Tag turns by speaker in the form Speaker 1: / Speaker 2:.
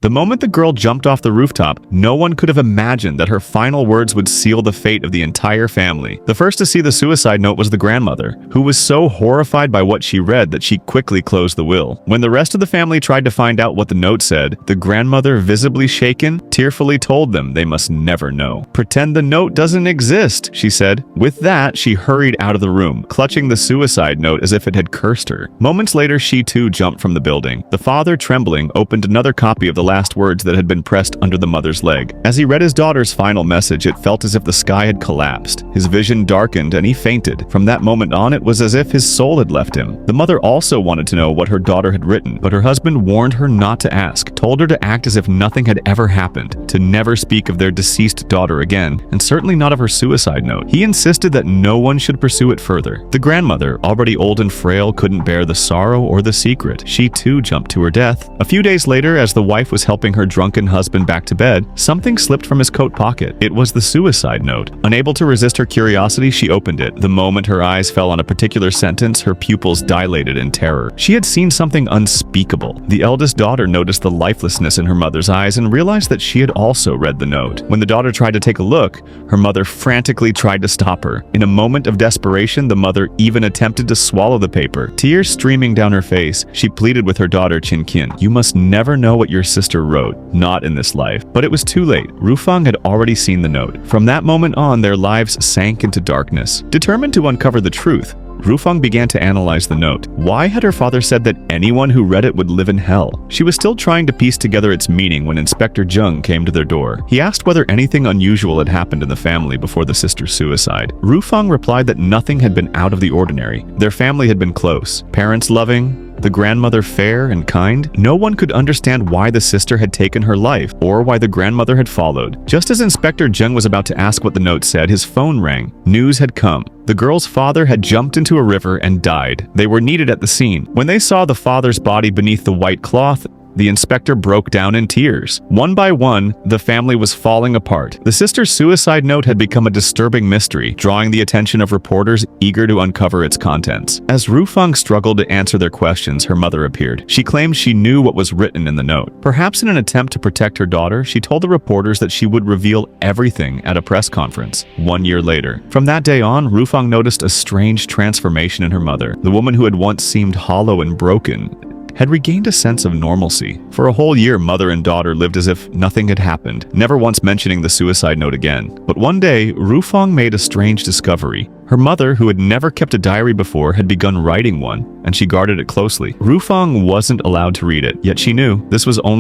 Speaker 1: The moment the girl jumped off the rooftop, no one could have imagined that her final words would seal the fate of the entire family. The first to see the suicide note was the grandmother, who was so horrified by what she read that she quickly closed the will. When the rest of the family tried to find out what the note said, the grandmother, visibly shaken, tearfully told them they must never know. "Pretend the note doesn't exist," she said. With that, she hurried out of the room, clutching the suicide note as if it had cursed her. Moments later, she too jumped from the building. The father, trembling, opened another copy of the last words that had been pressed under the mother's leg. As he read his daughter's final message, it felt as if the sky had collapsed. His vision darkened and he fainted. From that moment on, it was as if his soul had left him. The mother also wanted to know what her daughter had written, but her husband warned her not to ask, told her to act as if nothing had ever happened, to never speak of their deceased daughter again, and certainly not of her suicide note. He insisted that no one should pursue it further. The grandmother, already old and frail, couldn't bear the sorrow or the secret. She too jumped to her death. A few days later, as the wife was helping her drunken husband back to bed, something slipped from his coat pocket. It was the suicide note. Unable to resist her curiosity, she opened it. The moment her eyes fell on a particular sentence, her pupils dilated in terror. She had seen something unspeakable. The eldest daughter noticed the lifelessness in her mother's eyes and realized that she had also read the note. When the daughter tried to take a look, her mother frantically tried to stop her. In a moment of desperation, the mother even attempted to swallow the paper. Tears streaming down her face, she pleaded with her daughter Qin, "You must never know what your sister wrote, not in this life." But it was too late. Rufang had already seen the note. From that moment on, their lives sank into darkness. Determined to uncover the truth, Rufang began to analyze the note. Why had her father said that anyone who read it would live in hell? She was still trying to piece together its meaning when Inspector Zheng came to their door. He asked whether anything unusual had happened in the family before the sister's suicide. Rufang replied that nothing had been out of the ordinary. Their family had been close, parents loving, the grandmother fair and kind. No one could understand why the sister had taken her life, or why the grandmother had followed. Just as Inspector Zheng was about to ask what the note said, his phone rang. News had come. The girl's father had jumped into a river and died. They were needed at the scene. When they saw the father's body beneath the white cloth, the inspector broke down in tears. One by one, the family was falling apart. The sister's suicide note had become a disturbing mystery, drawing the attention of reporters eager to uncover its contents. As Rufang struggled to answer their questions, her mother appeared. She claimed she knew what was written in the note. Perhaps in an attempt to protect her daughter, she told the reporters that she would reveal everything at a press conference 1 year later. From that day on, Rufang noticed a strange transformation in her mother. The woman who had once seemed hollow and broken had regained a sense of normalcy. For a whole year, mother and daughter lived as if nothing had happened, never once mentioning the suicide note again. But one day, Rufang made a strange discovery. Her mother, who had never kept a diary before, had begun writing one, and she guarded it closely. Rufang wasn't allowed to read it, yet she knew this was only